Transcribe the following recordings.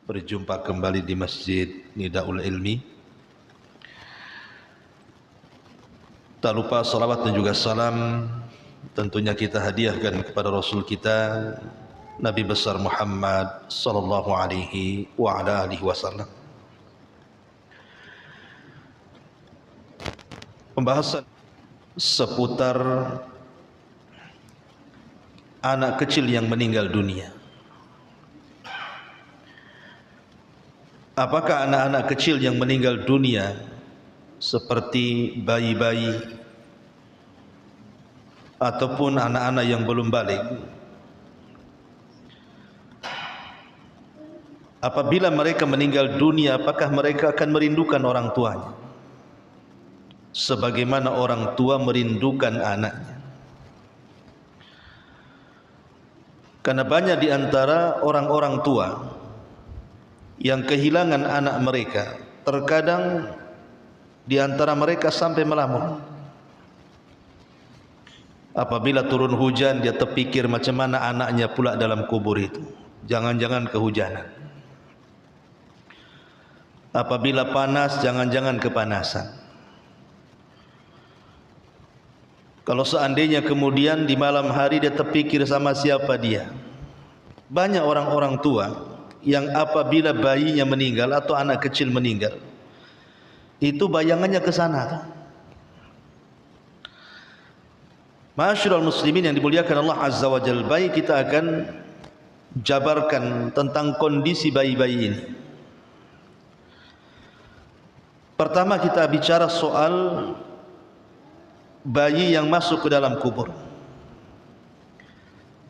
berjumpa kembali di Masjid Nidaul Ilmi. Tak lupa salawat dan juga salam tentunya kita hadiahkan kepada Rasul kita Nabi besar Muhammad sallallahu alaihi wa ala alihi wasallam. Pembahasan seputar anak kecil yang meninggal dunia. Apakah anak-anak kecil yang meninggal dunia seperti bayi-bayi ataupun anak-anak yang belum balik, apabila mereka meninggal dunia, apakah mereka akan merindukan orang tuanya sebagaimana orang tua merindukan anaknya? Karena banyak di antara orang-orang tua yang kehilangan anak mereka, terkadang di antara mereka sampai melamun. Apabila turun hujan, dia terpikir macam mana anaknya pula dalam kubur itu. Jangan-jangan kehujanan. Apabila panas, jangan-jangan kepanasan. Kalau seandainya kemudian di malam hari dia terpikir sama siapa dia. Banyak orang-orang tua yang apabila bayinya meninggal atau anak kecil meninggal, itu bayangannya ke sana. Ma'asyiral muslimin yang dimuliakan Allah Azza wa Jalla, baik kita akan jabarkan tentang kondisi bayi-bayi ini. Pertama kita bicara soal bayi yang masuk ke dalam kubur.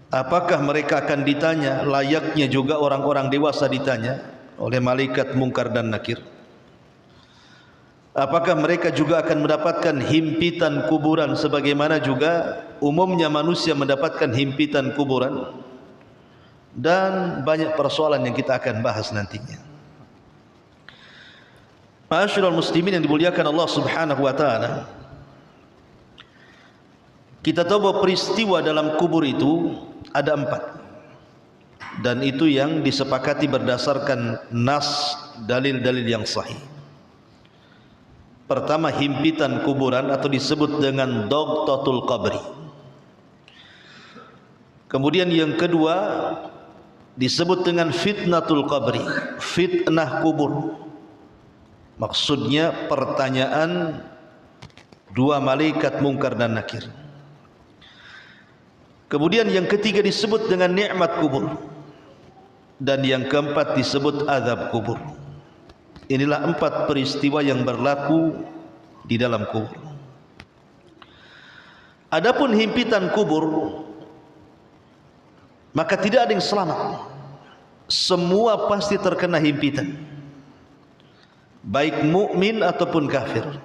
Apakah mereka akan ditanya, layaknya juga orang-orang dewasa ditanya oleh malaikat Munkar dan Nakir? Apakah mereka juga akan mendapatkan himpitan kuburan sebagaimana juga umumnya manusia mendapatkan himpitan kuburan? Dan banyak persoalan yang kita akan bahas nantinya. Ma'asyiral muslimin yang dimuliakan Allah Subhanahu wa taala, kita tahu bahwa peristiwa dalam kubur itu ada 4, dan itu yang disepakati berdasarkan nas dalil-dalil yang sahih. Pertama, himpitan kuburan atau disebut dengan dagtatul qabri. Kemudian yang kedua disebut dengan fitnatul qabri, fitnah kubur. Maksudnya pertanyaan dua malaikat Munkar dan Nakir. Kemudian yang ketiga disebut dengan nikmat kubur, dan yang keempat disebut azab kubur. Inilah 4 peristiwa yang berlaku di dalam kubur. Adapun himpitan kubur, maka tidak ada yang selamat. Semua pasti terkena himpitan, baik mukmin ataupun kafir,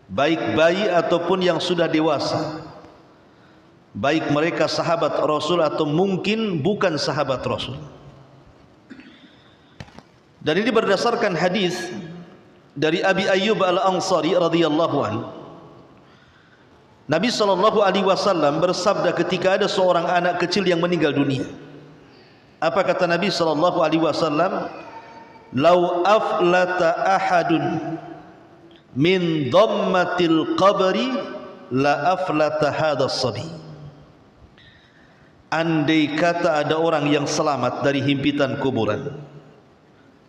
baik bayi ataupun yang sudah dewasa, baik mereka sahabat Rasul atau mungkin bukan sahabat Rasul. Dan ini berdasarkan hadis dari Abi Ayyub Al-Ansari radhiyallahu anhu. Nabi sallallahu alaihi wasallam bersabda ketika ada seorang anak kecil yang meninggal dunia. Apa kata Nabi sallallahu alaihi wasallam? "Lau aflata ahadun min dhammatil qabri la aflata hadzal sabi." Andai kata ada orang yang selamat dari himpitan kuburan,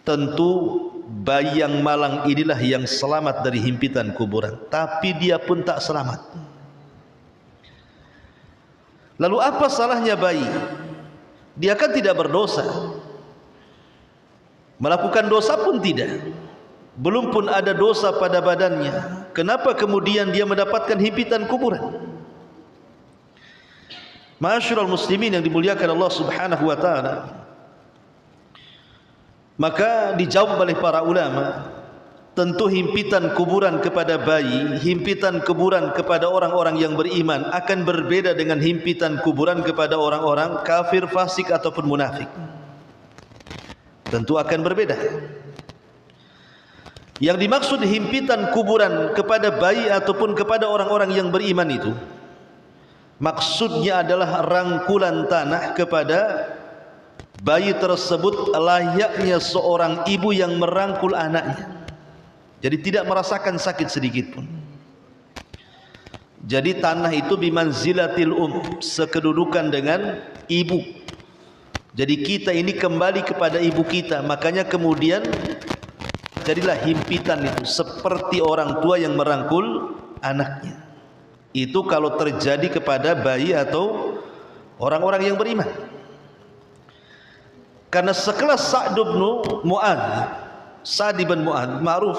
tentu bayi yang malang inilah yang selamat dari himpitan kuburan. Tapi dia pun tak selamat. Lalu apa salahnya bayi? Dia kan tidak berdosa, melakukan dosa pun tidak, belum pun ada dosa pada badannya. Kenapa kemudian dia mendapatkan himpitan kuburan? Ma'asyiral muslimin yang dimuliakan Allah Subhanahu wa taala, maka dijawab oleh para ulama, tentu himpitan kuburan kepada bayi, himpitan kuburan kepada orang-orang yang beriman akan berbeda dengan himpitan kuburan kepada orang-orang kafir, fasik ataupun munafik. Tentu akan berbeda. Yang dimaksud himpitan kuburan kepada bayi ataupun kepada orang-orang yang beriman itu, maksudnya adalah rangkulan tanah kepada bayi tersebut layaknya seorang ibu yang merangkul anaknya, jadi tidak merasakan sakit sedikit pun. Jadi tanah itu bimanzilatil sekedudukan dengan ibu. Jadi kita ini kembali kepada ibu kita, makanya kemudian jadilah himpitan itu seperti orang tua yang merangkul anaknya. Itu kalau terjadi kepada bayi atau orang-orang yang beriman. Karena sekelas Sa'd bin Mu'adz, Sa'd bin Mu'adz ma'ruf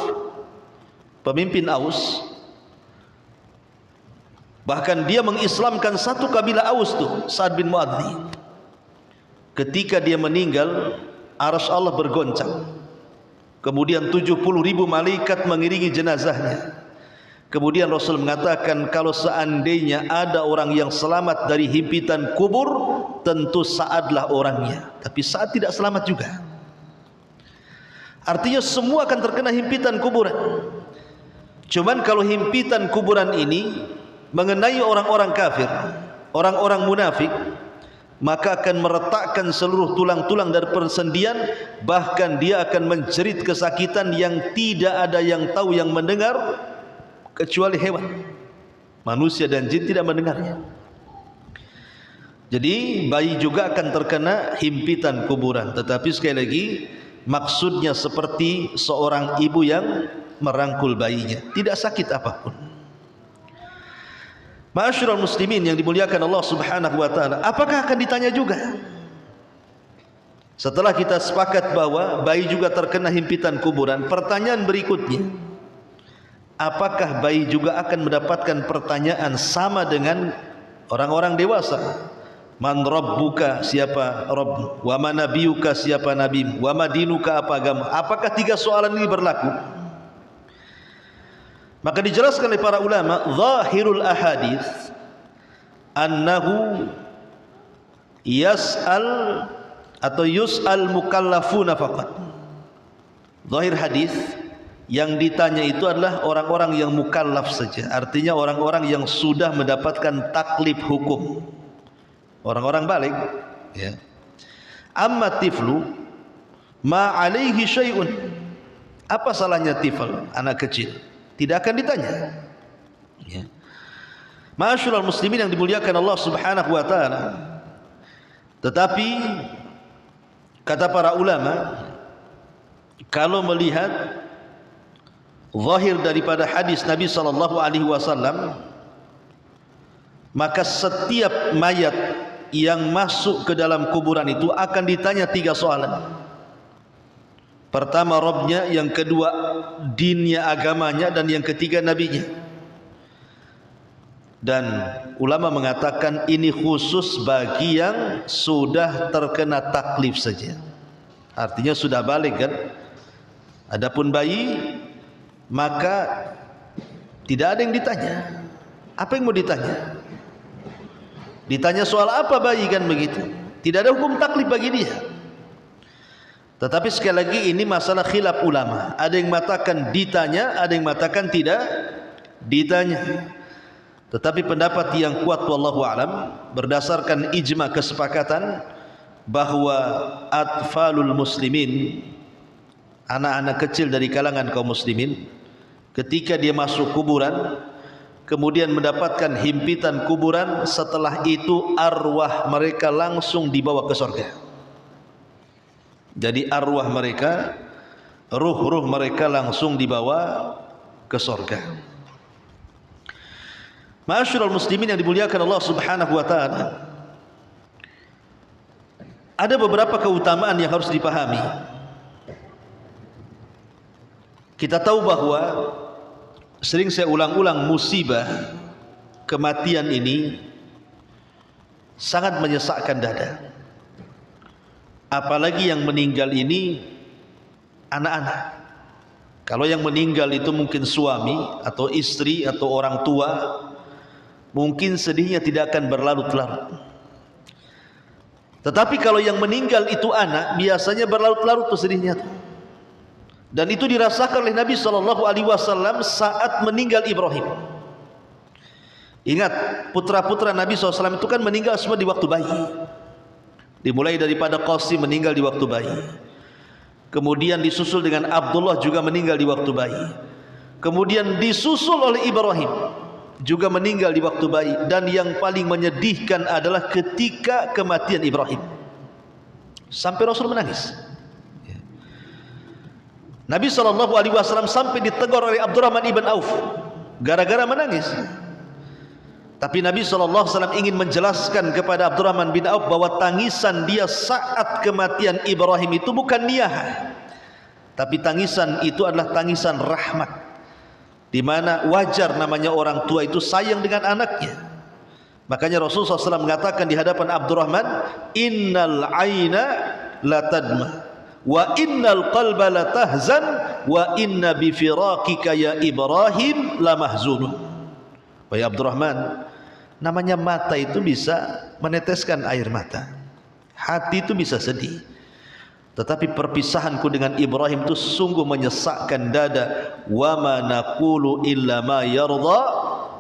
pemimpin Aus, bahkan dia mengislamkan satu kabilah Aus tuh, Sa'd bin Mu'adz. Ketika dia meninggal, arsy Allah bergoncang. Kemudian 70.000 malaikat mengiringi jenazahnya. Kemudian Rasul mengatakan, kalau seandainya ada orang yang selamat dari himpitan kubur, tentu Sa'adlah orangnya. Tapi Sa'ad tidak selamat juga. Artinya semua akan terkena himpitan kuburan. Cuman kalau himpitan kuburan ini mengenai orang-orang kafir, orang-orang munafik, maka akan meretakkan seluruh tulang-tulang dari persendian, bahkan dia akan menjerit kesakitan yang tidak ada yang tahu, yang mendengar kecuali hewan. Manusia dan jin tidak mendengarnya. Jadi bayi juga akan terkena himpitan kuburan. Tetapi sekali lagi, maksudnya seperti seorang ibu yang merangkul bayinya, tidak sakit apapun. Ma'asyiral muslimin yang dimuliakan Allah Subhanahu wa taala, apakah akan ditanya juga? Setelah kita sepakat bahwa bayi juga terkena himpitan kuburan, pertanyaan berikutnya, apakah bayi juga akan mendapatkan pertanyaan sama dengan orang-orang dewasa? Man rabbuka, siapa Rabb? Wa man nabiyuka, siapa nabi? Wa madinuka, apa agama? Apakah tiga soalan ini berlaku? Maka dijelaskan oleh para ulama, zahirul ahadits annahu yas'al atau yus'al mukallafuna faqat. Zahir hadis, yang ditanya itu adalah orang-orang yang mukallaf saja. Artinya orang-orang yang sudah mendapatkan taklif hukum, orang-orang baligh, ya. Amma tiflu ma alaihi syai'un. Apa salahnya tifl, anak kecil? Tidak akan ditanya, ya. Ma'asyiral muslimin yang dimuliakan Allah Subhanahu wa taala. Tetapi kata para ulama, kalau melihat zahir daripada hadis Nabi sallallahu alaihi wasallam, maka setiap mayat yang masuk ke dalam kuburan itu akan ditanya tiga soalan. Pertama Rabbnya, yang kedua dinnya, agamanya, dan yang ketiga nabinya. Dan ulama mengatakan ini khusus bagi yang sudah terkena taklif saja. Artinya sudah balik kan. Adapun bayi, maka tidak ada yang ditanya. Apa yang mau ditanya? Ditanya soal apa bayi kan begitu? Tidak ada hukum taklif bagi dia. Tetapi sekali lagi ini masalah khilaf ulama. Ada yang mengatakan ditanya, ada yang mengatakan tidak ditanya. Tetapi pendapat yang kuat wallahu alam, berdasarkan ijma kesepakatan bahwa atfalul muslimin, anak-anak kecil dari kalangan kaum muslimin, ketika dia masuk kuburan kemudian mendapatkan himpitan kuburan, setelah itu arwah mereka langsung dibawa ke surga. Jadi arwah mereka, ruh-ruh mereka langsung dibawa ke surga. Ma'asyiral muslimin yang dimuliakan Allah Subhanahu wa taala, ada beberapa keutamaan yang harus dipahami. Kita tahu bahwa sering saya ulang-ulang, musibah kematian ini sangat menyesakkan dada. Apalagi yang meninggal ini anak-anak. Kalau yang meninggal itu mungkin suami atau istri atau orang tua, mungkin sedihnya tidak akan berlarut-larut. Tetapi kalau yang meninggal itu anak, biasanya berlarut-larut tuh sedihnya tuh. Dan itu dirasakan oleh Nabi SAW saat meninggal Ibrahim. Ingat, putra-putra Nabi SAW itu kan meninggal semua di waktu bayi. Dimulai daripada Qasim meninggal di waktu bayi. Kemudian disusul dengan Abdullah juga meninggal di waktu bayi. Kemudian disusul oleh Ibrahim juga meninggal di waktu bayi. Dan yang paling menyedihkan adalah ketika kematian Ibrahim, sampai Rasul menangis. Nabi SAW sampai ditegur oleh Abdurrahman ibn Auf gara-gara menangis. Tapi Nabi SAW ingin menjelaskan kepada Abdurrahman bin Auf bahwa tangisan dia saat kematian Ibrahim itu bukan niyah, tapi tangisan itu adalah tangisan rahmat, di mana wajar namanya orang tua itu sayang dengan anaknya. Makanya Rasulullah SAW mengatakan di hadapan Abdurrahman, innal aina la tadma wa innal qalba la tahzan wa inna bi firaqika ya Ibrahim la mahzunun. Wahai Abdurrahman, namanya mata itu bisa meneteskan air mata, hati itu bisa sedih, tetapi perpisahanku dengan Ibrahim itu sungguh menyesakkan dada. Wa ma naqulu illa ma yarda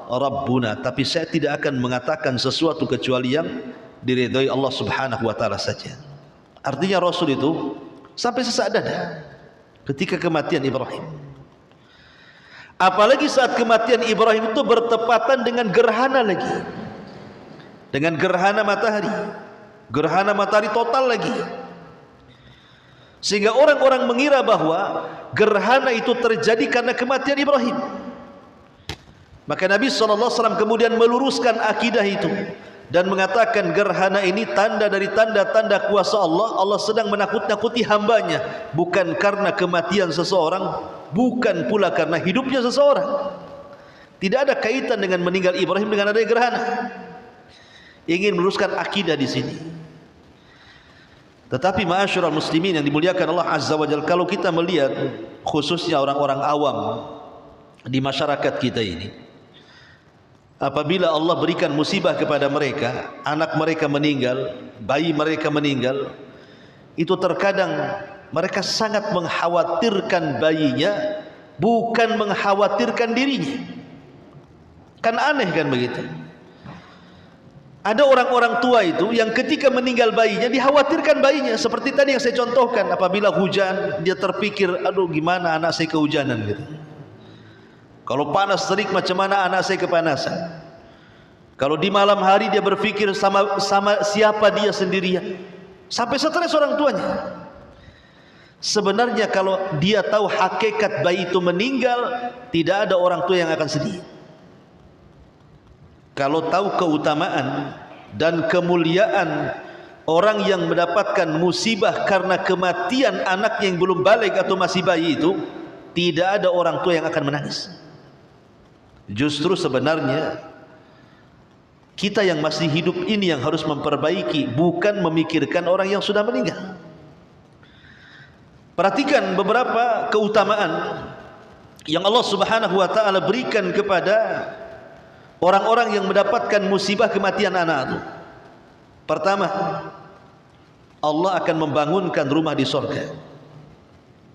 Rabbuna, tapi saya tidak akan mengatakan sesuatu kecuali yang diridhai Allah Subhanahu wa taala saja. Artinya Rasul itu sampai sesak dada ketika kematian Ibrahim. Apalagi saat kematian Ibrahim itu bertepatan dengan gerhana lagi, dengan gerhana matahari total lagi, sehingga orang-orang mengira bahwa gerhana itu terjadi karena kematian Ibrahim. Maka Nabi SAW kemudian meluruskan akidah itu dan mengatakan gerhana ini tanda dari tanda-tanda kuasa Allah. Allah sedang menakut-nakuti hambanya, bukan karena kematian seseorang, bukan pula karena hidupnya seseorang. Tidak ada kaitan dengan meninggal Ibrahim dengan adanya gerhana. Ingin meluruskan akidah di sini. Tetapi ma'asyiral muslimin yang dimuliakan Allah Azza wa Jalla, kalau kita melihat khususnya orang-orang awam di masyarakat kita ini, apabila Allah berikan musibah kepada mereka, anak mereka meninggal, bayi mereka meninggal, itu terkadang mereka sangat mengkhawatirkan bayinya, bukan mengkhawatirkan dirinya. Kan aneh kan begitu? Ada orang-orang tua itu yang ketika meninggal bayinya dikhawatirkan bayinya. Seperti tadi yang saya contohkan, apabila hujan dia terpikir, aduh gimana anak saya kehujanan gitu. Kalau panas terik macam mana anak saya kepanasan. Kalau di malam hari dia berpikir sama siapa dia sendirian. Sampai stres orang tuanya. Sebenarnya kalau dia tahu hakikat bayi itu meninggal, tidak ada orang tua yang akan sedih. Kalau tahu keutamaan dan kemuliaan orang yang mendapatkan musibah karena kematian anak yang belum balik atau masih bayi itu, tidak ada orang tua yang akan menangis. Justru sebenarnya kita yang masih hidup ini yang harus memperbaiki, bukan memikirkan orang yang sudah meninggal. Perhatikan beberapa keutamaan yang Allah Subhanahu wa taala berikan kepada orang-orang yang mendapatkan musibah kematian anak itu. Pertama, Allah akan membangunkan rumah di surga.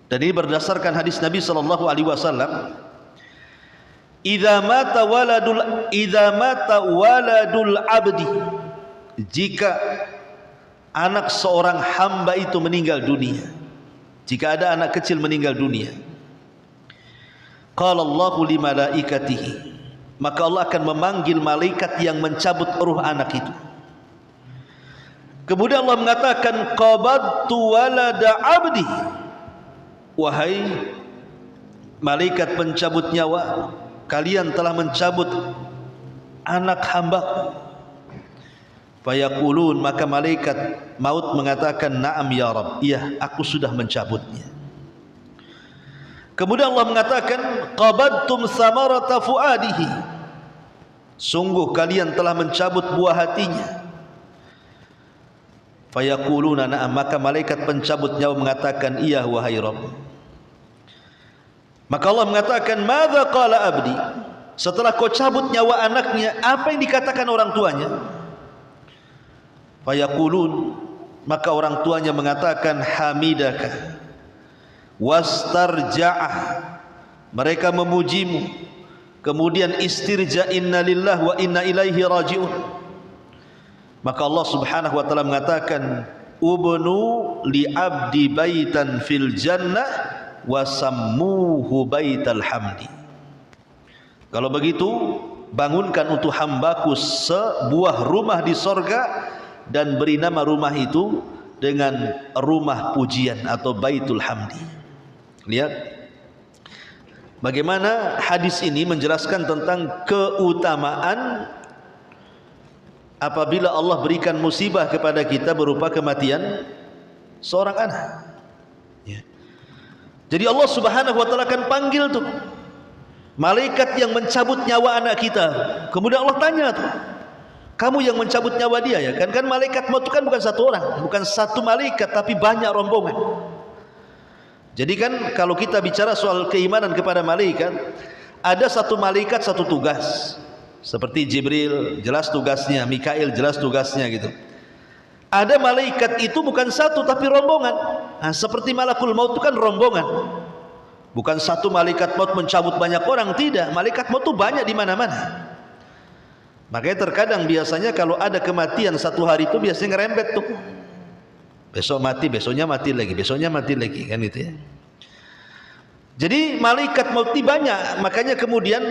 Dan ini berdasarkan hadis Nabi sallallahu alaihi wasallam, idza mata waladul abdi, jika anak seorang hamba itu meninggal dunia, jika ada anak kecil meninggal dunia, qala Allahu li malaikatihi, maka Allah akan memanggil malaikat yang mencabut ruh anak itu. Kemudian Allah mengatakan, qabadtu walada abdi, wahai malaikat pencabut nyawa, kalian telah mencabut anak hamba. Fayaqulun, maka malaikat maut mengatakan, na'am ya Rabb, iya aku sudah mencabutnya. Kemudian Allah mengatakan, qabadtum samarata fuadihi, sungguh kalian telah mencabut buah hatinya. Fayaquluna na'am, maka malaikat pencabut nyawa mengatakan, iya wahai Rabb. Maka Allah mengatakan, madza qala abdi, setelah kau cabut nyawa anaknya, apa yang dikatakan orang tuanya? Fayaqulun, maka orang tuanya mengatakan, hamidaka wastarja'ah, mereka memujimu, kemudian istirja, inna lillahi wa inna ilaihi raji'un. Maka Allah Subhanahu wa taala mengatakan, ubnu li abdi baitan fil jannah wa sammuhu baital hamdi. Kalau begitu, bangunkan untuk hambaku sebuah rumah di sorga dan beri nama rumah itu dengan rumah pujian atau baitul hamdi. Lihat bagaimana hadis ini menjelaskan tentang keutamaan apabila Allah berikan musibah kepada kita berupa kematian seorang anak. Ya. Jadi Allah Subhanahu wa taala akan panggil tuh malaikat yang mencabut nyawa anak kita. Kemudian Allah tanya tuh, kamu yang mencabut nyawa dia ya? Kan malaikat maut itu kan bukan satu orang, bukan satu malaikat, tapi banyak rombongan. Jadi kan kalau kita bicara soal keimanan kepada malaikat, ada satu malaikat satu tugas. Seperti Jibril jelas tugasnya, Mikail jelas tugasnya gitu. Ada malaikat itu bukan satu tapi rombongan. Nah, seperti malakul maut itu kan rombongan. Bukan satu malaikat maut mencabut banyak orang, tidak. Malaikat maut itu banyak di mana-mana. Makanya terkadang biasanya kalau ada kematian satu hari itu biasanya ngerembet tuh. Besok mati, besoknya mati lagi, besoknya mati lagi, kan itu ya. Jadi malaikat maut itu banyak. Makanya kemudian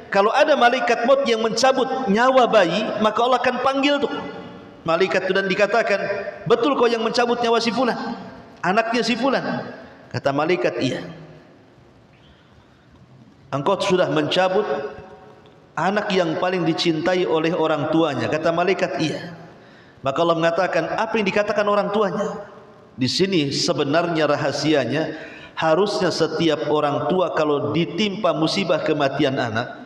kalau ada malaikat maut yang mencabut nyawa bayi, maka Allah akan panggil tuh malaikat itu dan dikatakan, betul kau yang mencabut nyawa si fulan, anaknya si fulan? Kata malaikat, iya. Engkau sudah mencabut anak yang paling dicintai oleh orang tuanya. Kata malaikat, iya. Maka Allah mengatakan, apa yang dikatakan orang tuanya? Di sini sebenarnya rahasianya, harusnya setiap orang tua kalau ditimpa musibah kematian anak,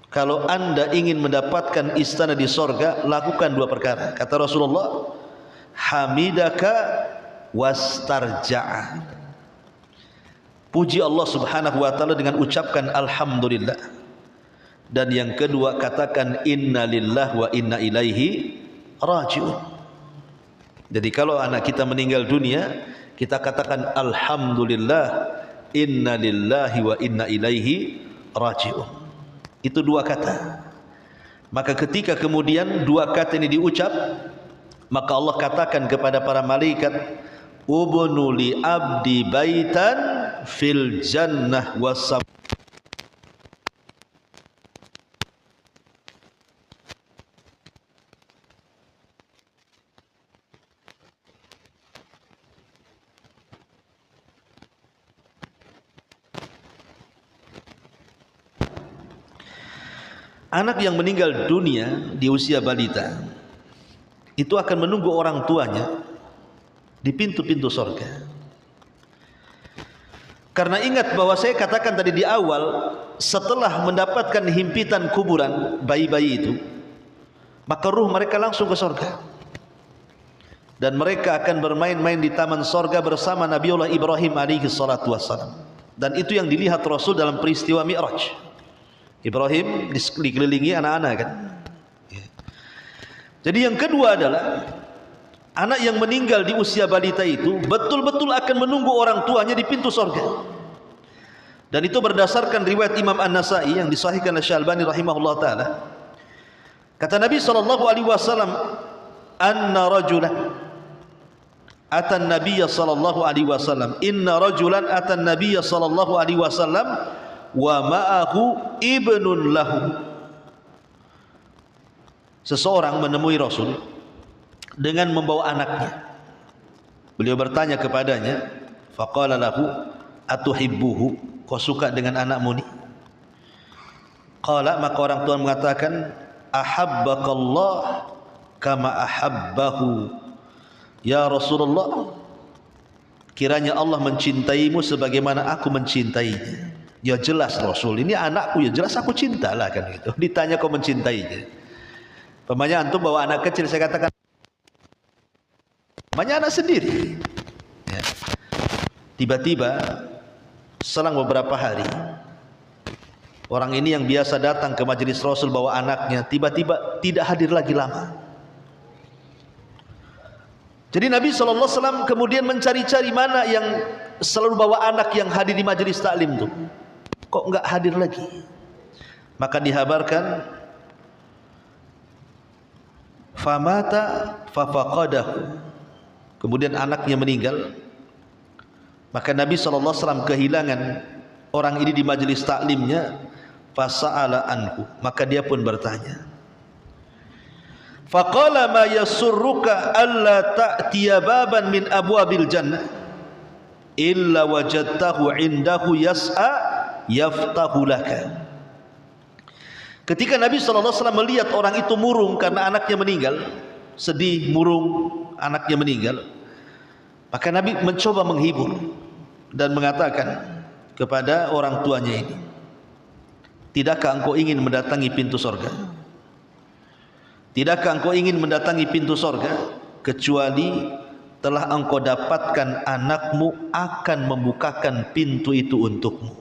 kalau anda ingin mendapatkan istana di sorga, lakukan dua perkara. Kata Rasulullah, hamidaka wastarja'a. Puji Allah Subhanahu wa taala dengan ucapkan alhamdulillah. Dan yang kedua, katakan inna lillahi wa inna ilaihi raji'un. Jadi kalau anak kita meninggal dunia, kita katakan alhamdulillah, inna lillahi wa inna ilaihi raji'un. Itu dua kata. Maka ketika kemudian dua kata ini diucap, maka Allah katakan kepada para malaikat, ubnu li abdi baitan fil jannah wasam. Anak yang meninggal dunia di usia balita itu akan menunggu orang tuanya di pintu-pintu sorga. Karena ingat bahwa saya katakan tadi di awal, setelah mendapatkan himpitan kuburan bayi-bayi itu, maka ruh mereka langsung ke sorga. Dan mereka akan bermain-main di taman sorga bersama Nabiullah Ibrahim alaihi salatu wassalam. Dan itu yang dilihat Rasul dalam peristiwa Mi'raj. Ibrahim dikelilingi anak-anak kan. Jadi yang kedua adalah anak yang meninggal di usia balita itu betul-betul akan menunggu orang tuanya di pintu sorga. Dan itu berdasarkan riwayat Imam An-Nasai yang disahihkan oleh Syalbani rahimahullah ta'ala. Kata Nabi SAW, anna rajulan atan nabiyya sallallahu alaihi wasallam, inna rajulan atan nabiyya sallallahu alaihi wasallam wa ma'ahu ibnun lahu. Seseorang menemui Rasul dengan membawa anaknya. Beliau bertanya kepadanya, faqala lahu atuhibbuhu, kau suka dengan anakmu ni? Qala, maka orang tua mengatakan, ahabbakallah kama ahabbahu ya Rasulullah, kiranya Allah mencintaimu sebagaimana aku mencintainya. Ya jelas Rasul, ini anakku, ya jelas aku cintalah kan gitu. Ditanya kau mencintainya. Pemanya antum bawa anak kecil, saya katakan pemanya anak sendiri ya. Tiba-tiba selang beberapa hari, orang ini yang biasa datang ke majelis Rasul bawa anaknya, tiba-tiba tidak hadir lagi lama. Jadi Nabi SAW kemudian mencari-cari mana yang selalu bawa anak yang hadir di majelis taklim itu. Kok enggak hadir lagi? Maka dihabarkan, famata fafaqadahu, kemudian anaknya meninggal, maka Nabi SAW kehilangan orang ini di majelis taklimnya. Fasa'ala anhu, maka dia pun bertanya. Faqala ma yasurruka alla ta'tiya baban min abwabil jannah illa wajadtahu indahu yas'a yaftahu laka. Ketika Nabi SAW melihat orang itu murung karena anaknya meninggal, sedih, murung, anaknya meninggal, maka Nabi mencoba menghibur dan mengatakan kepada orang tuanya ini, tidakkah engkau ingin mendatangi pintu sorga? Tidakkah engkau ingin mendatangi pintu sorga kecuali telah engkau dapatkan anakmu akan membukakan pintu itu untukmu.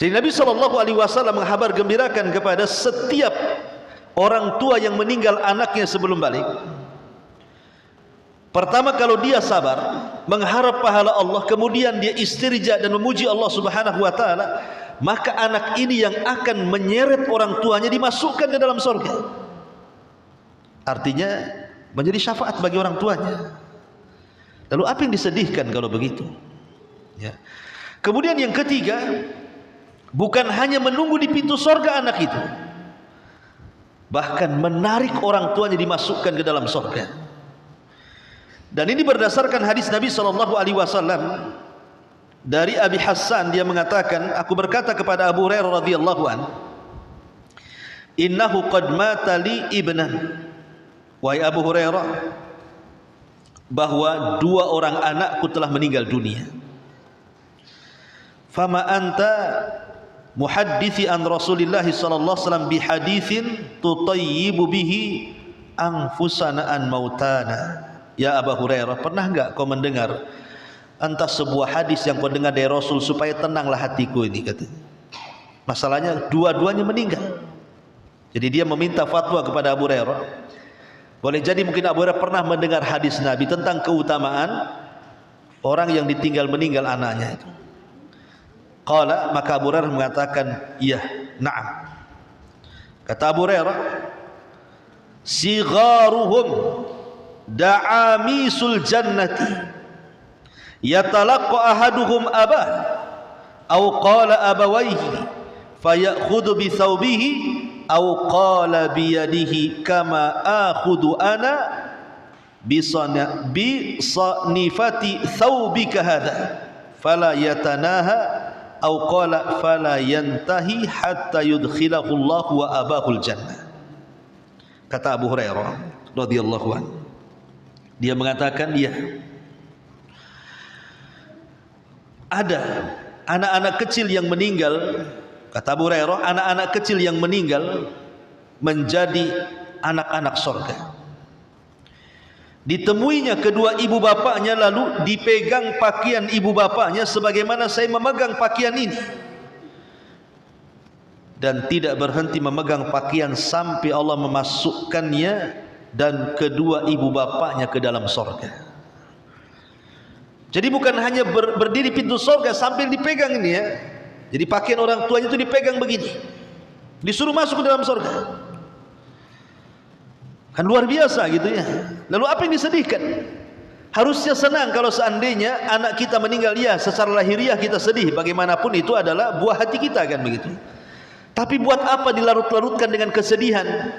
Jadi Nabi SAW menghabar gembirakan kepada setiap orang tua yang meninggal anaknya sebelum balik. Pertama, kalau dia sabar mengharap pahala Allah, kemudian dia istirja dan memuji Allah Subhanahu wa taala, maka anak ini yang akan menyeret orang tuanya dimasukkan ke dalam surga. Artinya menjadi syafaat bagi orang tuanya. Lalu apa yang disedihkan kalau begitu? Ya. Kemudian yang ketiga, bukan hanya menunggu di pintu surga anak itu, bahkan menarik orang tuanya dimasukkan ke dalam surga. Dan ini berdasarkan hadis Nabi SAW dari Abi Hassan, dia mengatakan, aku berkata kepada Abu Hurairah radhiyallahu an, innahu qad mata li ibnan, wahai Abu Hurairah, bahwa dua orang anakku telah meninggal dunia. Fama anta muhadditsi an Rasulillah sallallahu alaihi wasallam bi haditsin tutayyibu bihi anfusana an mautana. Ya Abu Hurairah, pernah enggak kau mendengar entah sebuah hadis yang kau dengar dari Rasul supaya tenanglah hatiku ini, katanya. Masalahnya dua-duanya meninggal. Jadi dia meminta fatwa kepada Abu Hurairah. Boleh jadi mungkin Abu Hurairah pernah mendengar hadis Nabi tentang keutamaan orang yang ditinggal meninggal anaknya itu. Qala, maka Abu Hurairah mengatakan, iya, na'am. Kata Abu Hurairah, sigharuhum da'amisul jannati yatalaqqa ahaduhum abah aw qala abawayhi fayakhudhu bi thawbihi aw qala bi yadihi kama akhudhu ana bi sanifati thawbika hadha fala yatanaha aw qala fala yantahi hatta yudkhilahu Allah wa abahul jannah. Kata Abu Hurairah radhiyallahu anhu, dia mengatakan, dia ada anak-anak kecil yang meninggal. Kata Abu Hurairah, anak-anak kecil yang meninggal menjadi anak-anak surga. Ditemuinya kedua ibu bapaknya, lalu dipegang pakaian ibu bapaknya sebagaimana saya memegang pakaian ini, dan tidak berhenti memegang pakaian sampai Allah memasukkannya dan kedua ibu bapaknya ke dalam surga. Jadi bukan hanya berdiri pintu surga sambil dipegang ini ya. Jadi pakaian orang tuanya itu dipegang begini, disuruh masuk ke dalam surga. Kan luar biasa gitu ya. Lalu apa yang disedihkan? Harusnya senang kalau seandainya anak kita meninggal. Ya, secara lahiriah kita sedih, bagaimanapun itu adalah buah hati kita, kan begitu. Tapi buat apa dilarut-larutkan dengan kesedihan?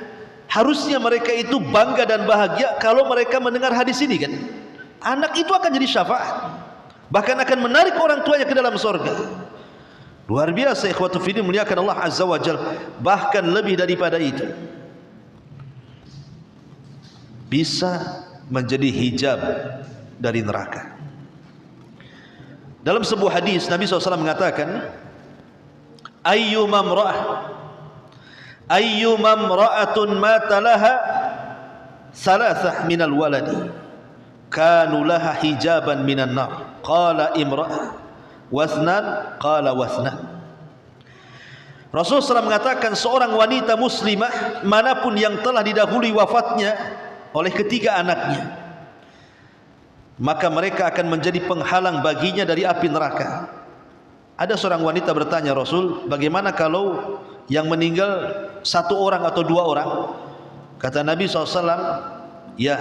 Harusnya mereka itu bangga dan bahagia kalau mereka mendengar hadis ini, kan. Anak itu akan jadi syafaat, bahkan akan menarik orang tuanya ke dalam surga. Luar biasa ikhwatu fiddin, muliakan Allah azza wa jalla. Bahkan lebih daripada itu, bisa menjadi hijab dari neraka. Dalam sebuah hadis Nabi SAW mengatakan, ayyuma imra'atun mata laha thalathah minal waladi kanu laha hijaban minan nar. Qala imra'ah wathnan, qala wathnan. Rasulullah SAW mengatakan, seorang wanita muslimah manapun yang telah didahului wafatnya oleh ketiga anaknya, maka mereka akan menjadi penghalang baginya dari api neraka. Ada seorang wanita bertanya, Rasul, bagaimana kalau yang meninggal satu orang atau dua orang? Kata Nabi SAW, ya,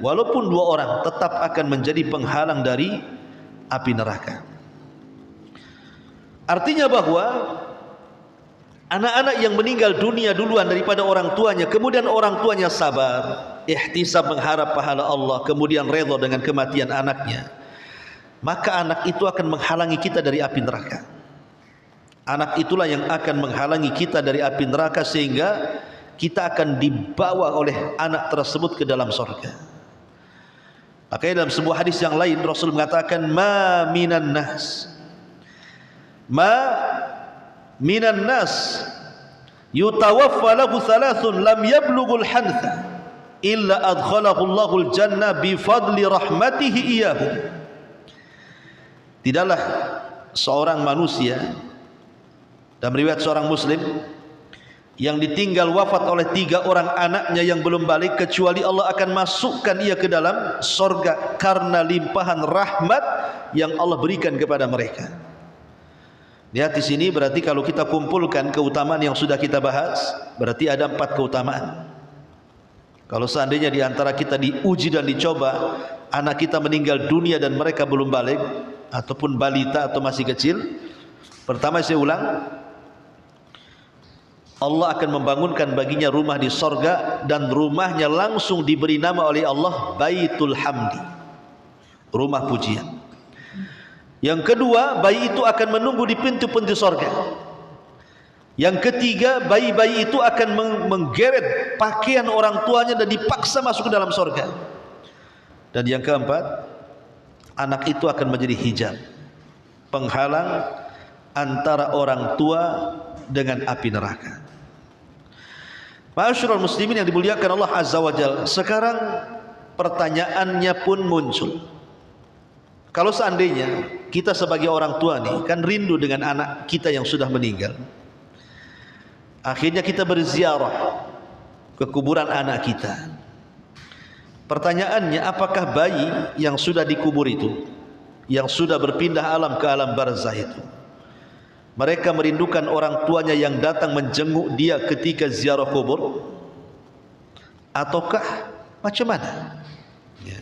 walaupun 2 orang tetap akan menjadi penghalang dari api neraka. Artinya bahwa anak-anak yang meninggal dunia duluan daripada orang tuanya, kemudian orang tuanya sabar, ihtisab mengharap pahala Allah, kemudian redha dengan kematian anaknya, maka anak itu akan menghalangi kita dari api neraka. Anak itulah yang akan menghalangi kita dari api neraka, sehingga kita akan dibawa oleh anak tersebut ke dalam surga. Makanya dalam sebuah hadis yang lain Rasul mengatakan, ma minan nas yutawaffa lahu thalathun lam yablughul hantha illa adkhalahu Allahul jannah bi fadli rahmatihi iyyahu. Tidaklah seorang manusia, dalam riwayat seorang muslim, yang ditinggal wafat oleh 3 orang anaknya yang belum balik, kecuali Allah akan masukkan ia ke dalam surga karena limpahan rahmat yang Allah berikan kepada mereka. Lihat di sini, berarti kalau kita kumpulkan keutamaan yang sudah kita bahas, berarti ada 4 keutamaan. Kalau seandainya di antara kita diuji dan dicoba, anak kita meninggal dunia dan mereka belum balik, ataupun balita atau masih kecil, pertama saya ulang, Allah akan membangunkan baginya rumah di sorga, dan rumahnya langsung diberi nama oleh Allah Baitul Hamdi, rumah pujian. Yang kedua, bayi itu akan menunggu di pintu-pintu sorga. Yang ketiga, bayi-bayi itu akan menggeret pakaian orang tuanya dan dipaksa masuk ke dalam sorga. Dan yang keempat, anak itu akan menjadi hijab, penghalang antara orang tua dengan api neraka. Ma'asyiral muslimin yang dimuliakan Allah Azza wa Jalla, sekarang pertanyaannya pun muncul. Kalau seandainya kita sebagai orang tua nih kan rindu dengan anak kita yang sudah meninggal, akhirnya kita berziarah ke kuburan anak kita. Pertanyaannya, apakah bayi yang sudah dikubur itu, yang sudah berpindah alam ke alam barzah itu, mereka merindukan orang tuanya yang datang menjenguk dia ketika ziarah kubur, ataukah macam mana? Ya.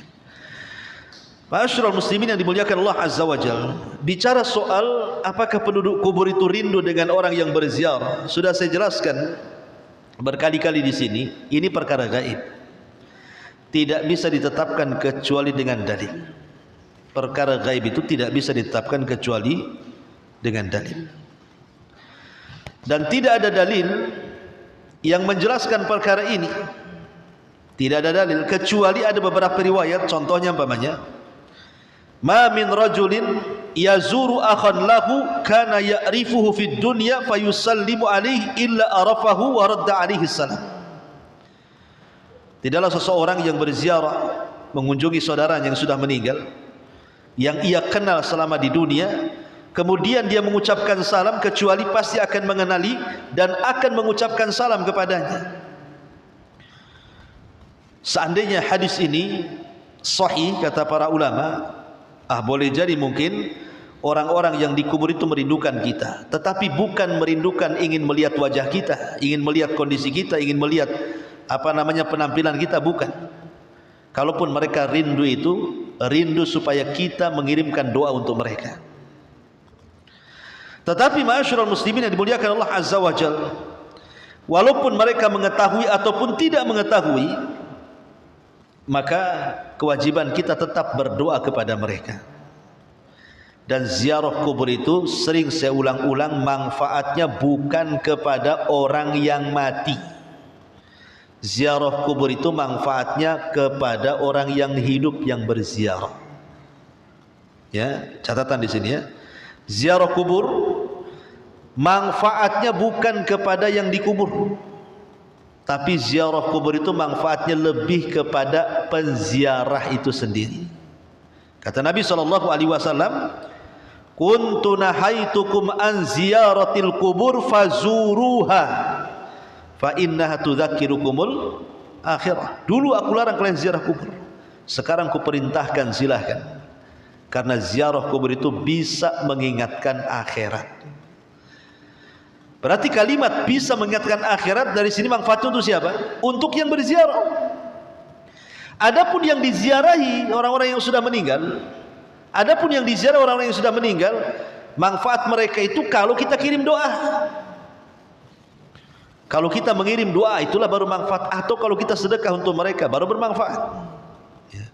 Ma'asyiral muslimin yang dimuliakan Allah Azza wa Jalla, bicara soal apakah penduduk kubur itu rindu dengan orang yang berziarah, sudah saya jelaskan berkali-kali di sini, ini perkara gaib, tidak bisa ditetapkan kecuali dengan dalil. Perkara gaib itu tidak bisa ditetapkan kecuali dengan dalil. Dan tidak ada dalil yang menjelaskan perkara ini. Tidak ada dalil kecuali ada beberapa riwayat. Contohnya umpamanya, ma min rajulin yazuru akhan lahu kana ya'rifuhu fid dunya fayusallimu alaihi illa arafahu wa radda alaihi salam. Tidaklah seseorang yang berziarah mengunjungi saudaranya yang sudah meninggal, yang ia kenal selama di dunia, kemudian dia mengucapkan salam, kecuali pasti akan mengenali dan akan mengucapkan salam kepadanya. Seandainya hadis ini sahih, kata para ulama, boleh jadi mungkin orang-orang yang dikubur itu merindukan kita, tetapi bukan merindukan ingin melihat wajah kita, ingin melihat kondisi kita, ingin melihat penampilan kita, bukan. Kalaupun mereka rindu itu, rindu supaya kita mengirimkan doa untuk mereka. Tetapi ma'asyiral muslimin yang dimuliakan Allah Azza wa Jalla, walaupun mereka mengetahui ataupun tidak mengetahui, maka kewajiban kita tetap berdoa kepada mereka. Dan ziarah kubur itu, sering saya ulang-ulang, manfaatnya bukan kepada orang yang mati. Ziarah kubur itu manfaatnya kepada orang yang hidup yang berziarah. Ya, catatan di sini ya. Ziarah kubur manfaatnya bukan kepada yang dikubur, tapi ziarah kubur itu manfaatnya lebih kepada penziarah itu sendiri. Kata Nabi SAW, kuntu nahaitukum an ziyaratil kubur fazuruha fa innaha tudzakirukumul akhirah. Dulu aku larang kalian ziarah kubur, sekarang ku perintahkan, silahkan, karena ziarah kubur itu bisa mengingatkan akhirat. Berarti kalimat bisa mengingatkan akhirat dari sini manfaatnya untuk siapa? Untuk yang berziarah. Adapun yang diziarahi orang-orang yang sudah meninggal, adapun yang diziarah orang-orang yang sudah meninggal, manfaat mereka itu kalau kita kirim doa. Kalau kita mengirim doa itulah baru manfaat, atau kalau kita sedekah untuk mereka baru bermanfaat. Ya.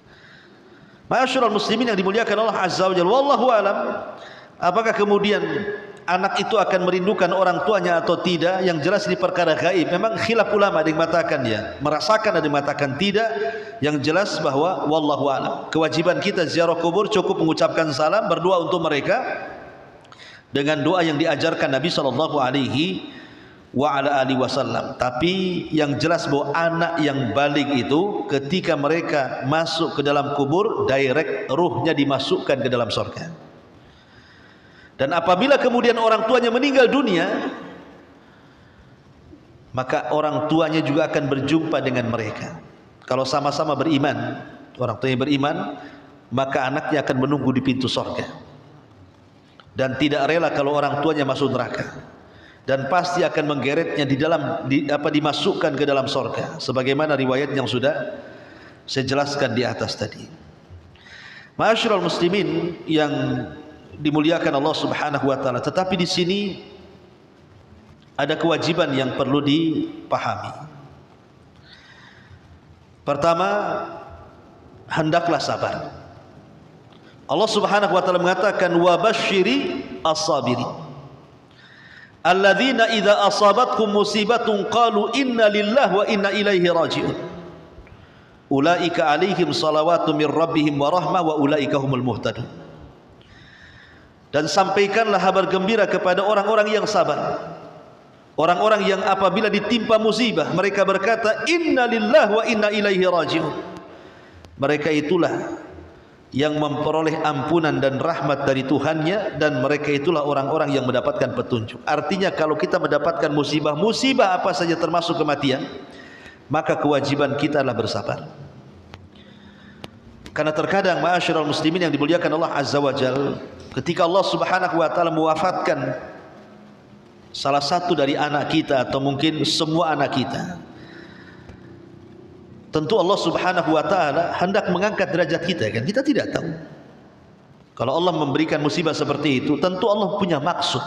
Ma'asyiral muslimin yang dimuliakan Allah Azza wa Jalla, wallahu alam, apakah kemudian anak itu akan merindukan orang tuanya atau tidak? Yang jelas di perkara gaib memang khilaf ulama, ada yang mengatakan ya merasakan, ada yang mengatakan tidak. Yang jelas bahwa wallahu alam, kewajiban kita ziarah kubur cukup mengucapkan salam, berdoa untuk mereka dengan doa yang diajarkan Nabi sallallahu alaihi wasallam. Tapi yang jelas bahwa anak yang balik itu ketika mereka masuk ke dalam kubur, direct ruhnya dimasukkan ke dalam surga. Dan apabila kemudian orang tuanya meninggal dunia, maka orang tuanya juga akan berjumpa dengan mereka. Kalau sama-sama beriman, orang tuanya beriman, maka anaknya akan menunggu di pintu surga dan tidak rela kalau orang tuanya masuk neraka, dan pasti akan menggeretnya dimasukkan ke dalam surga, sebagaimana riwayat yang sudah saya jelaskan di atas tadi. Ma'asyiral muslimin yang dimuliakan Allah Subhanahu wa taala, tetapi di sini ada kewajiban yang perlu dipahami. Pertama, hendaklah sabar. Allah Subhanahu wa taala mengatakan wa basyiri as-sabirin alladzina idza asabatkum musibatun qalu inna lillahi wa inna ilaihi raji'un ulaika alaihim salawatu mir rabbihim wa rahmah wa ulaika humul muhtadun. Dan sampaikanlah kabar gembira kepada orang-orang yang sabar, orang-orang yang apabila ditimpa musibah mereka berkata inna lillahi wa inna ilaihi raji'un. Mereka itulah yang memperoleh ampunan dan rahmat dari Tuhannya, dan mereka itulah orang-orang yang mendapatkan petunjuk. Artinya kalau kita mendapatkan musibah apa saja termasuk kematian, maka kewajiban kita adalah bersabar. Karena terkadang ma'asyiral muslimin yang dimuliakan Allah Azza wa Jalla, ketika Allah Subhanahu wa taala mewafatkan salah satu dari anak kita atau mungkin semua anak kita, tentu Allah Subhanahu wa taala hendak mengangkat derajat kita, kan? Kita tidak tahu. Kalau Allah memberikan musibah seperti itu, tentu Allah punya maksud.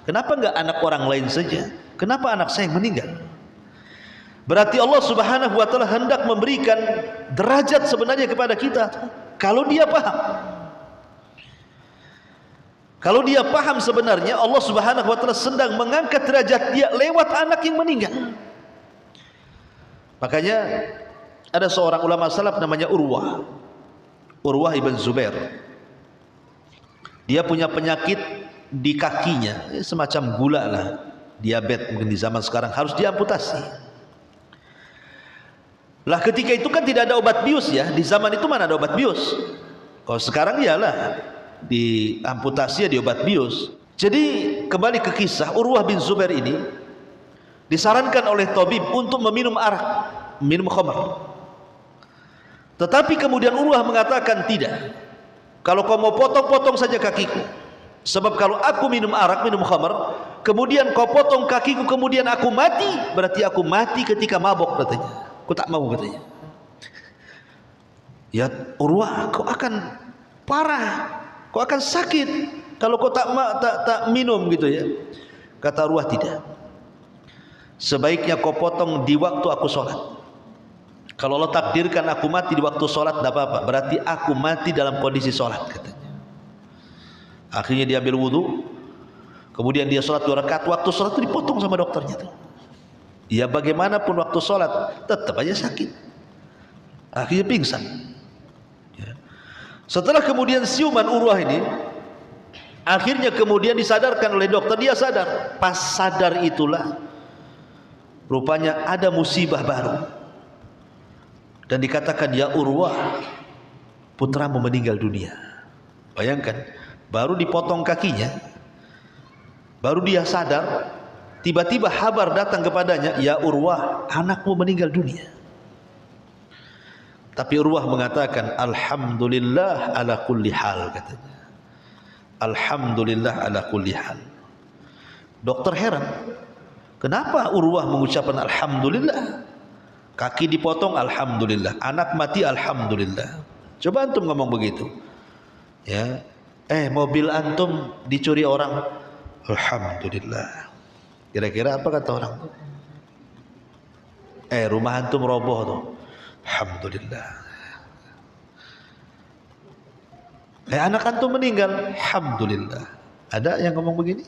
Kenapa enggak anak orang lain saja? Kenapa anak saya yang meninggal? Berarti Allah Subhanahu wa taala hendak memberikan derajat sebenarnya kepada kita. Kalau dia paham. Kalau dia paham sebenarnya Allah Subhanahu wa taala sedang mengangkat derajat dia lewat anak yang meninggal. Makanya ada seorang ulama salaf namanya Urwah ibn Zubair. Dia punya penyakit di kakinya, semacam gula lah, diabetes mungkin di zaman sekarang, harus diamputasi. Lah ketika itu kan tidak ada obat bius ya, di zaman itu mana ada obat bius. Kalau sekarang iyalah diamputasi ya di obat bius. Jadi kembali ke kisah Urwah bin Zubair ini, disarankan oleh tabib untuk meminum arak, minum khamar. Tetapi kemudian Urwah mengatakan tidak. Kalau kau mau potong-potong saja kakiku. Sebab kalau aku minum arak, minum khamar, kemudian kau potong kakiku, kemudian aku mati, berarti aku mati ketika mabok katanya. Aku tak mau katanya. Ya Urwah, kau akan parah, kau akan sakit kalau kau tak minum gitu ya. Kata Urwah, tidak. Sebaiknya kau potong di waktu aku sholat. Kalau Allah takdirkan aku mati di waktu sholat, tidak apa-apa. Berarti aku mati dalam kondisi sholat katanya. Akhirnya dia ambil wudhu, kemudian dia sholat 2 rakaat. Waktu sholat itu dipotong sama dokternya tuh. Ya bagaimanapun waktu sholat tetap aja sakit. Akhirnya pingsan ya. Setelah kemudian siuman Urwah ini, akhirnya kemudian disadarkan oleh dokter. Dia sadar. Pas sadar itulah rupanya ada musibah baru. Dan dikatakan, ya Urwah, putramu meninggal dunia. Bayangkan, baru dipotong kakinya, baru dia sadar, tiba-tiba kabar datang kepadanya, ya Urwah, anakmu meninggal dunia. Tapi Urwah mengatakan, alhamdulillah ala kulli hal, katanya. Alhamdulillah ala kulli hal. Dokter heran, kenapa Urwah mengucapkan alhamdulillah? Kaki dipotong, alhamdulillah. Anak mati, alhamdulillah. Coba antum ngomong begitu. Ya, mobil antum dicuri orang, alhamdulillah. Kira-kira apa kata orang? Rumah antum roboh tuh, alhamdulillah. Anak antum meninggal, alhamdulillah. Ada yang ngomong begini?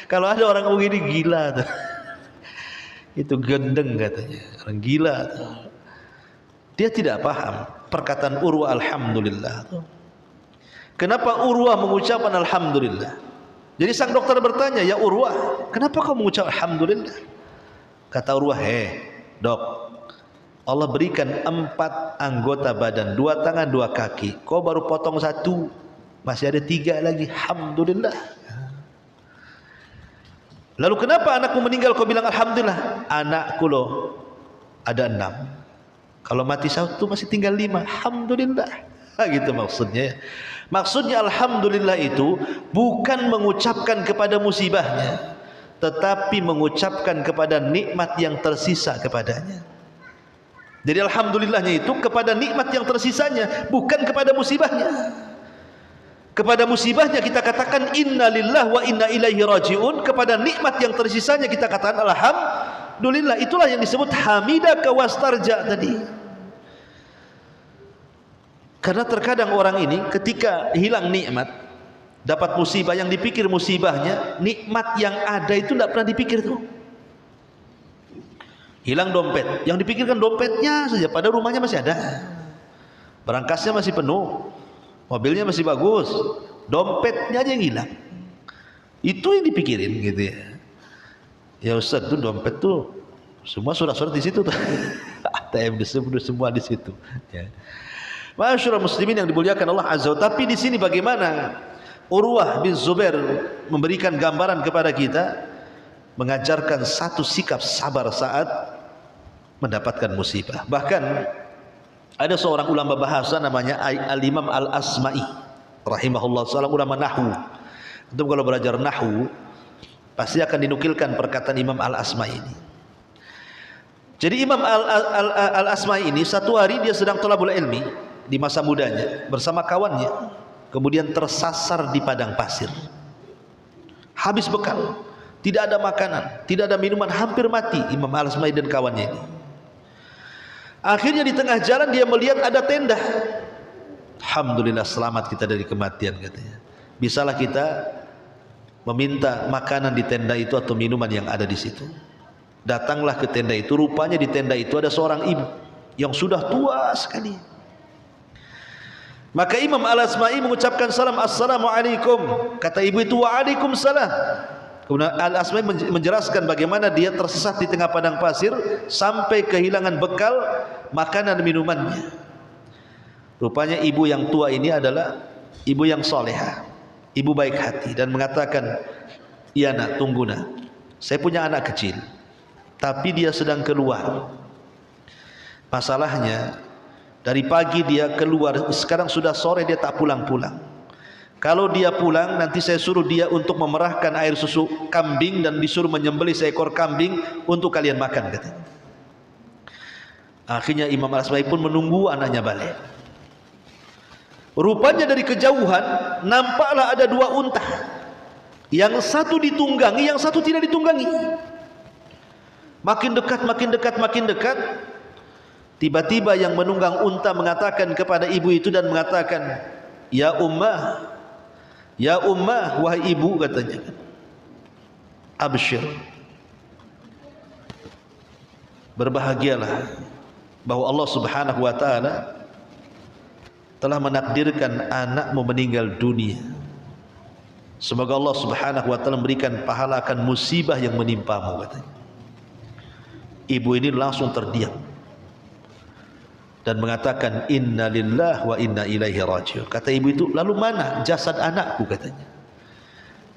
Kalau ada orang begini, gila tuh. Itu gendeng katanya, orang gila tuh. Dia tidak paham perkataan Urwah alhamdulillah tuh. Kenapa Urwah mengucapkan alhamdulillah? Jadi sang dokter bertanya, ya Urwah, kenapa kau mengucap alhamdulillah? Kata Urwah, dok, Allah berikan 4 anggota badan, 2 tangan 2 kaki, kau baru potong 1, masih ada 3 lagi, alhamdulillah. Lalu kenapa anakmu meninggal kau bilang alhamdulillah? Anakku loh ada 6, kalau mati 1 masih tinggal 5, alhamdulillah. Gitu maksudnya. Maksudnya alhamdulillah itu bukan mengucapkan kepada musibahnya, tetapi mengucapkan kepada nikmat yang tersisa kepadanya. Jadi alhamdulillahnya itu kepada nikmat yang tersisanya, bukan kepada musibahnya. Kepada musibahnya kita katakan inna lillahi wa inna ilaihi raji'un, kepada nikmat yang tersisanya kita katakan alhamdulillah. Itulah yang disebut hamidaka wastarja tadi. Karena terkadang orang ini ketika hilang nikmat, dapat musibah, yang dipikir musibahnya, nikmat yang ada itu tidak pernah dipikir tuh. Hilang dompet, yang dipikirkan dompetnya saja, pada rumahnya masih ada, berangkasnya masih penuh, mobilnya masih bagus, dompetnya aja yang hilang. Itu yang dipikirin gitu ya. Ya Ustaz, tuh dompet tuh semua surat-surat di situ tuh. ATM semua di situ ya. Masyaallah muslimin yang dimuliakan Allah Azza wa Jalla. Tapi di sini bagaimana Urwah bin Zubair memberikan gambaran kepada kita, mengajarkan satu sikap sabar saat mendapatkan musibah. Bahkan ada seorang ulama bahasa namanya Al-Imam Al-Asma'i rahimahullah, seorang ulama nahwu. Itu kalau belajar nahwu pasti akan dinukilkan perkataan Imam Al-Asma'i ini. Jadi Imam Al-Asma'i ini satu hari dia sedang thalabul ilmi di masa mudanya bersama kawannya, kemudian tersasar di padang pasir, habis bekal, tidak ada makanan, tidak ada minuman, hampir mati Imam Al-Asma'i dan kawannya ini. Akhirnya di tengah jalan dia melihat ada tenda. Alhamdulillah, selamat kita dari kematian katanya. Bisalah kita meminta makanan di tenda itu atau minuman yang ada di situ. Datanglah ke tenda itu, rupanya di tenda itu ada seorang ibu yang sudah tua sekali. Maka Imam Al-Asma'i mengucapkan salam, assalamualaikum. Kata ibu itu, waalaikumsalam. Kemudian Al-Asma'i menjelaskan bagaimana dia tersesat di tengah padang pasir sampai kehilangan bekal makanan dan minumannya. Rupanya ibu yang tua ini adalah ibu yang solehah, ibu baik hati, dan mengatakan, iya nak, tunggu nak, saya punya anak kecil, tapi dia sedang keluar. Masalahnya dari pagi dia keluar, sekarang sudah sore dia tak pulang-pulang. Kalau dia pulang, nanti saya suruh dia untuk memerahkan air susu kambing dan disuruh menyembelih seekor kambing untuk kalian makan katanya. Akhirnya Imam Al-Asma'i pun menunggu anaknya balik. Rupanya dari kejauhan nampaklah ada 2 unta. Yang satu ditunggangi, yang satu tidak ditunggangi. Makin dekat, makin dekat, makin dekat. Tiba-tiba yang menunggang unta mengatakan kepada ibu itu dan mengatakan, ya ummah, wahai ibu, katanya, absyir, berbahagialah bahwa Allah Subhanahu wa taala telah menakdirkan anakmu meninggal dunia. Semoga Allah Subhanahu wa taala memberikan pahala akan musibah yang menimpamu, katanya. Ibu ini langsung terdiam dan mengatakan inna lillahi wa inna ilaihi raji'un. Kata ibu itu, lalu mana jasad anakku, katanya.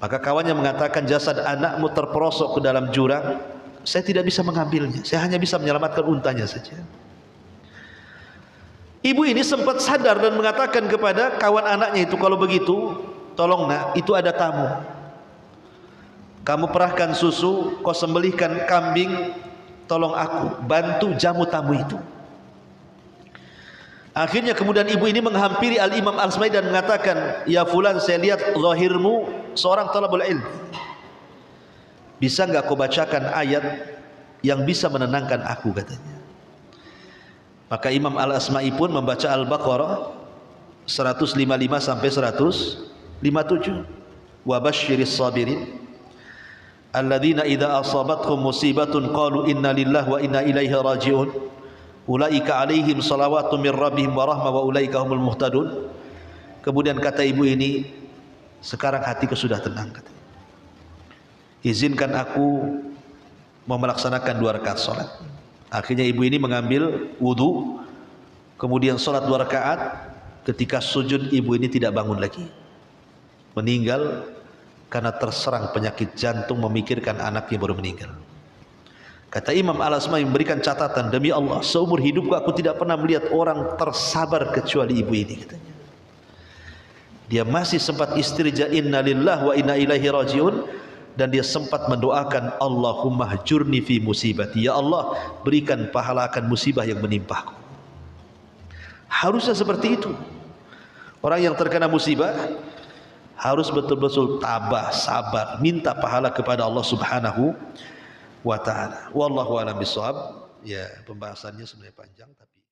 Maka kawannya mengatakan, jasad anakmu terperosok ke dalam jurang, saya tidak bisa mengambilnya, saya hanya bisa menyelamatkan untanya saja. Ibu ini sempat sadar dan mengatakan kepada kawan anaknya itu, kalau begitu tolong nak, itu ada tamu, kamu perahkan susu, kau sembelihkan kambing, tolong aku, bantu jamu tamu itu. Akhirnya kemudian ibu ini menghampiri Al-Imam Al-Asma'i dan mengatakan, ya fulan, saya lihat zahirmu seorang talabul ilm. Bisa enggak kau bacakan ayat yang bisa menenangkan aku, katanya. Maka Imam Al-Asma'i pun membaca Al-Baqarah 155 sampai 157. Wa basyiris sabirin alladzina idza asabatkum musibatun qalu inna lillahi wa inna ilaihi raji'un ulaika alaihim salawatu mir rabbihim wa rahmah wa ulaika humul muhtadun. Kemudian kata ibu ini, sekarang hatiku sudah tenang, katanya. Izinkan aku melaksanakan 2 rakaat salat. Akhirnya ibu ini mengambil wudu, kemudian salat 2 rakaat. Ketika sujud, ibu ini tidak bangun lagi, meninggal karena terserang penyakit jantung memikirkan anaknya baru meninggal. Kata Imam Al-Asma'i memberikan catatan, demi Allah, seumur hidupku aku tidak pernah melihat orang tersabar kecuali ibu ini, katanya. Dia masih sempat istirja inna lillahi wa inna ilaihi raji'un, dan dia sempat mendoakan Allahumma hjurni fi musibati, ya Allah, berikan pahala akan musibah yang menimpaku. Harusnya seperti itu. Orang yang terkena musibah harus betul-betul tabah, sabar, minta pahala kepada Allah Subhanahu wa ta'ala. Wallahu a'lam bishawab. Ya, pembahasannya sebenarnya panjang, tapi